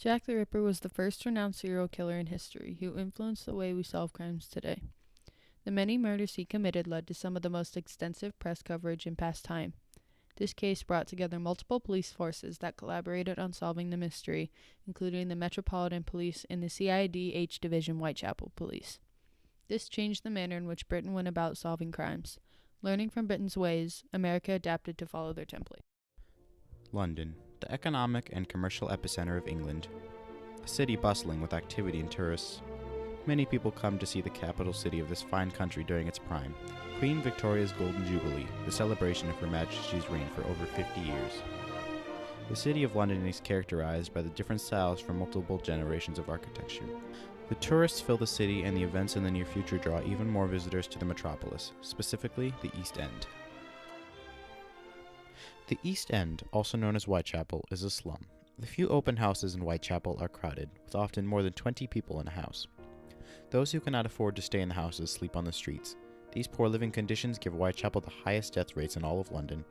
Jack the Ripper was the first renowned serial killer in history who influenced the way we solve crimes today. The many murders he committed led to some of the most extensive press coverage in past time. This case brought together multiple police forces that collaborated on solving the mystery, including the Metropolitan Police and the CID-H Division Whitechapel Police. This changed the manner in which Britain went about solving crimes. Learning from Britain's ways, America adapted to follow their template. London, the economic and commercial epicenter of England. A city bustling with activity and tourists. Many people come to see the capital city of this fine country during its prime, Queen Victoria's Golden Jubilee, the celebration of Her Majesty's reign for over 50 years. The city of London is characterized by the different styles from multiple generations of architecture. The tourists fill the city, and the events in the near future draw even more visitors to the metropolis, specifically the East End. The East End, also known as Whitechapel, is a slum. The few open houses in Whitechapel are crowded, with often more than 20 people in a house. Those who cannot afford to stay in the houses sleep on the streets. These poor living conditions give Whitechapel the highest death rates in all of London.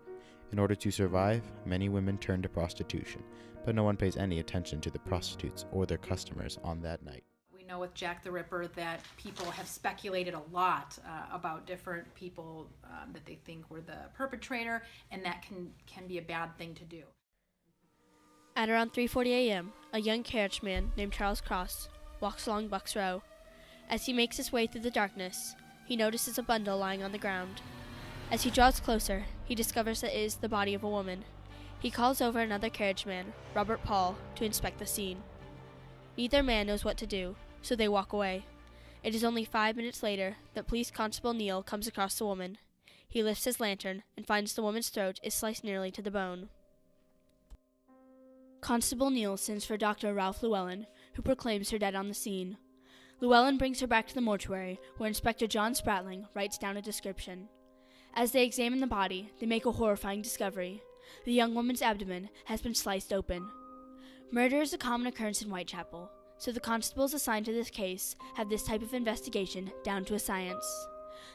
In order to survive, many women turn to prostitution, but no one pays any attention to the prostitutes or their customers on that night. We know with Jack the Ripper that people have speculated a lot about different people that they think were the perpetrator, and that can be a bad thing to do. At around 3:40 a.m., a young carriage man named Charles Cross walks along Bucks Row. As he makes his way through the darkness, he notices a bundle lying on the ground. As he draws closer, he discovers that it is the body of a woman. He calls over another carriageman, Robert Paul, to inspect the scene. Neither man knows what to do, so they walk away. It is only 5 minutes later that Police Constable Neal comes across the woman. He lifts his lantern and finds the woman's throat is sliced nearly to the bone. Constable Neal sends for Dr. Ralph Llewellyn, who proclaims her dead on the scene. Llewellyn brings her back to the mortuary, where Inspector John Spratling writes down a description. As they examine the body, they make a horrifying discovery. The young woman's abdomen has been sliced open. Murder is a common occurrence in Whitechapel, so the constables assigned to this case have this type of investigation down to a science.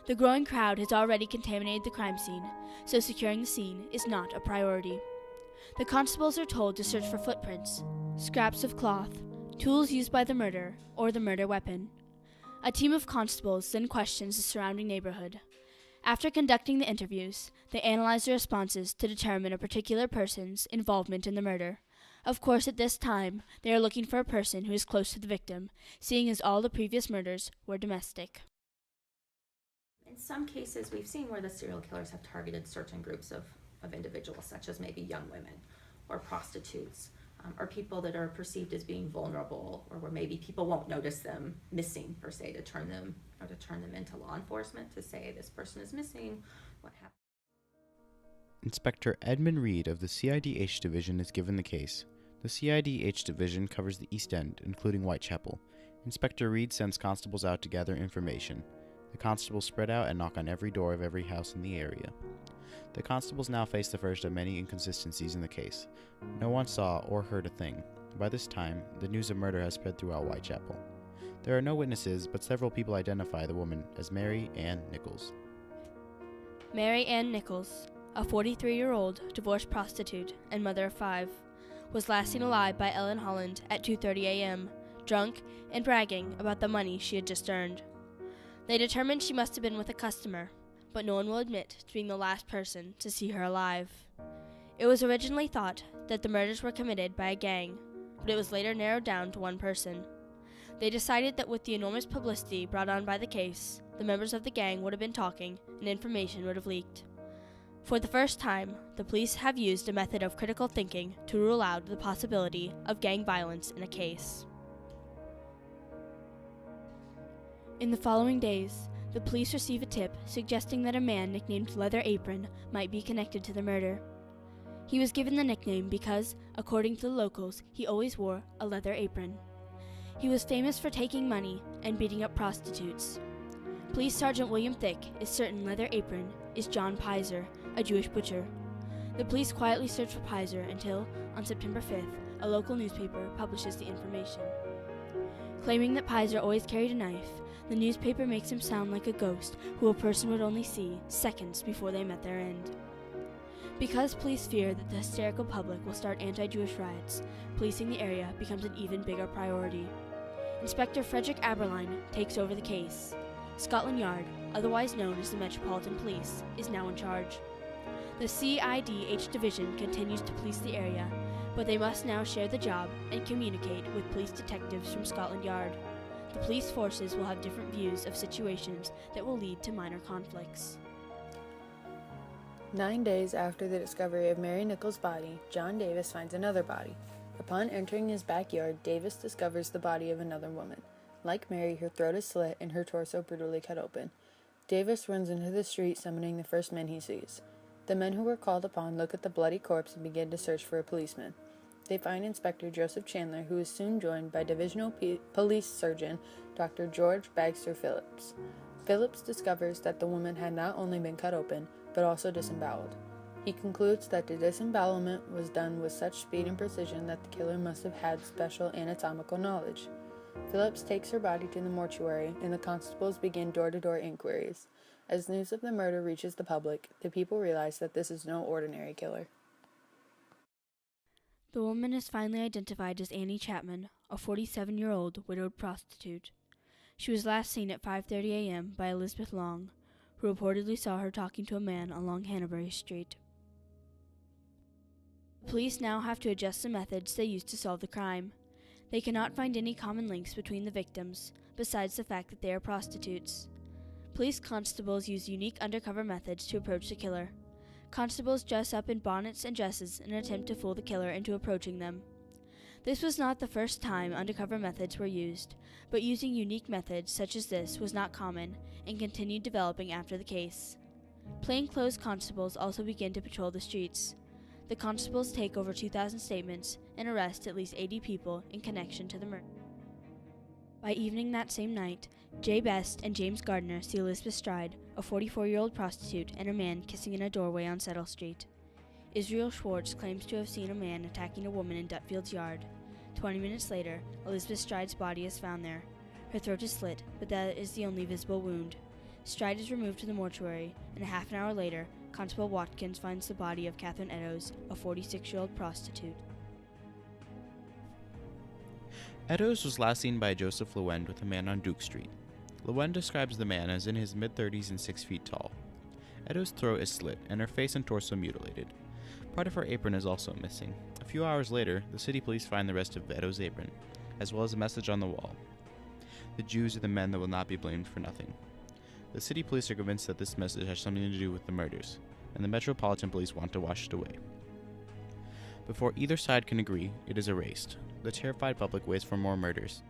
The growing crowd has already contaminated the crime scene, so securing the scene is not a priority. The constables are told to search for footprints, scraps of cloth, tools used by the murderer, or the murder weapon. A team of constables then questions the surrounding neighborhood. After conducting the interviews, they analyze the responses to determine a particular person's involvement in the murder. Of course, at this time, they are looking for a person who is close to the victim, seeing as all the previous murders were domestic. In some cases, we've seen where the serial killers have targeted certain groups of individuals, such as maybe young women or prostitutes, or people that are perceived as being vulnerable, or where maybe people won't notice them missing per se, to turn them into law enforcement to say this person is missing, what happened. Inspector Edmund Reed of the CID-H Division is given the case. The CID-H Division covers the East End, including Whitechapel. Inspector Reed sends constables out to gather information. The constables spread out and knock on every door of every house in the area. The constables now face the first of many inconsistencies in the case. No one saw or heard a thing. By this time, the news of murder has spread throughout Whitechapel. There are no witnesses, but several people identify the woman as Mary Ann Nichols. Mary Ann Nichols, a 43-year-old divorced prostitute and mother of 5, was last seen alive by Ellen Holland at 2:30 a.m., drunk and bragging about the money she had just earned. They determined she must have been with a customer, but no one will admit to being the last person to see her alive. It was originally thought that the murders were committed by a gang, but it was later narrowed down to one person. They decided that with the enormous publicity brought on by the case, the members of the gang would have been talking and information would have leaked. For the first time, the police have used a method of critical thinking to rule out the possibility of gang violence in a case. In the following days, the police receive a tip suggesting that a man nicknamed Leather Apron might be connected to the murder. He was given the nickname because, according to the locals, he always wore a leather apron. He was famous for taking money and beating up prostitutes. Police Sergeant William Thick is certain Leather Apron is John Pizer, a Jewish butcher. The police quietly search for Pizer until, on September 5th, a local newspaper publishes the information. Claiming that Pizer always carried a knife, the newspaper makes him sound like a ghost who a person would only see seconds before they met their end. Because police fear that the hysterical public will start anti-Jewish riots, policing the area becomes an even bigger priority. Inspector Frederick Aberline takes over the case. Scotland Yard, otherwise known as the Metropolitan Police, is now in charge. The CIDH division continues to police the area, but they must now share the job and communicate with police detectives from Scotland Yard. The police forces will have different views of situations that will lead to minor conflicts. 9 days after the discovery of Mary Nichols' body, John Davis finds another body. Upon entering his backyard, Davis discovers the body of another woman. Like Mary, her throat is slit and her torso brutally cut open. Davis runs into the street, summoning the first men he sees. The men who were called upon look at the bloody corpse and begin to search for a policeman. They find Inspector Joseph Chandler, who is soon joined by Divisional Police Surgeon Dr. George Bagster Phillips. Phillips discovers that the woman had not only been cut open, but also disemboweled. He concludes that the disembowelment was done with such speed and precision that the killer must have had special anatomical knowledge. Phillips takes her body to the mortuary, and the constables begin door-to-door inquiries. As news of the murder reaches the public, the people realize that this is no ordinary killer. The woman is finally identified as Annie Chapman, a 47-year-old widowed prostitute. She was last seen at 5:30 a.m. by Elizabeth Long, who reportedly saw her talking to a man along Hanbury Street. Police now have to adjust the methods they used to solve the crime. They cannot find any common links between the victims, besides the fact that they are prostitutes. Police constables use unique undercover methods to approach the killer. Constables dress up in bonnets and dresses in an attempt to fool the killer into approaching them. This was not the first time undercover methods were used, but using unique methods such as this was not common and continued developing after the case. Plainclothes constables also begin to patrol the streets. The constables take over 2,000 statements and arrest at least 80 people in connection to the murder. By evening that same night, Jay Best and James Gardner see Elizabeth Stride, a 44-year-old prostitute, and a man kissing in a doorway on Settle Street. Israel Schwartz claims to have seen a man attacking a woman in Dutfield's yard. 20 minutes later, Elizabeth Stride's body is found there. Her throat is slit, but that is the only visible wound. Stride is removed to the mortuary, and a half an hour later, Constable Watkins finds the body of Catherine Eddowes, a 46-year-old prostitute. Eddowes was last seen by Joseph Lewend with a man on Duke Street. Lewend describes the man as in his mid-30s and 6 feet tall. Eddowes' throat is slit, and her face and torso mutilated. Part of her apron is also missing. A few hours later, the city police find the rest of Eddowes' apron, as well as a message on the wall. The Jews are the men that will not be blamed for nothing. The city police are convinced that this message has something to do with the murders, and the Metropolitan Police want to wash it away. Before either side can agree, it is erased. The terrified public waits for more murders.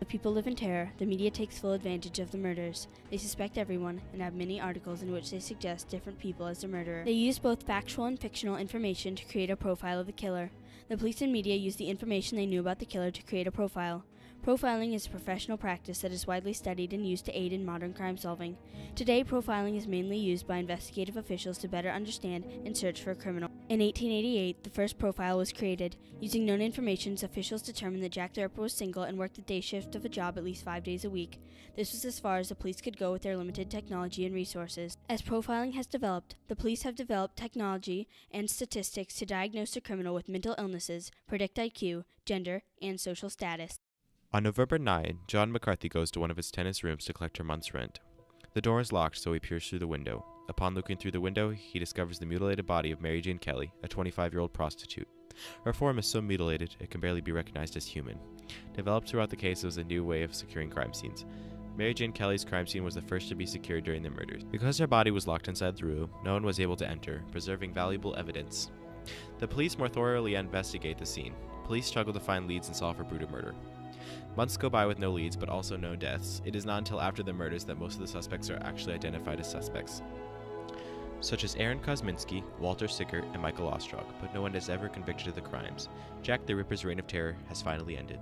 The people live in terror. The media takes full advantage of the murders. They suspect everyone and have many articles in which they suggest different people as the murderer. They use both factual and fictional information to create a profile of the killer. The police and media use the information they knew about the killer to create a profile. Profiling is a professional practice that is widely studied and used to aid in modern crime solving. Today, profiling is mainly used by investigative officials to better understand and search for a criminal. In 1888, the first profile was created. Using known information, officials determined that Jack the Ripper was single and worked the day shift of a job at least 5 days a week. This was as far as the police could go with their limited technology and resources. As profiling has developed, the police have developed technology and statistics to diagnose a criminal with mental illnesses, predict IQ, gender, and social status. On November 9, John McCarthy goes to one of his tenants' rooms to collect her month's rent. The door is locked, so he peers through the window. Upon looking through the window, he discovers the mutilated body of Mary Jane Kelly, a 25-year-old prostitute. Her form is so mutilated, it can barely be recognized as human. Developed throughout the case, it was a new way of securing crime scenes. Mary Jane Kelly's crime scene was the first to be secured during the murders. Because her body was locked inside the room, no one was able to enter, preserving valuable evidence. The police more thoroughly investigate the scene. Police struggle to find leads and solve her brutal murder. Months go by with no leads, but also no deaths. It is not until after the murders that most of the suspects are actually identified as suspects, such as Aaron Kosminski, Walter Sickert, and Michael Ostrog, but no one is ever convicted of the crimes. Jack the Ripper's reign of terror has finally ended.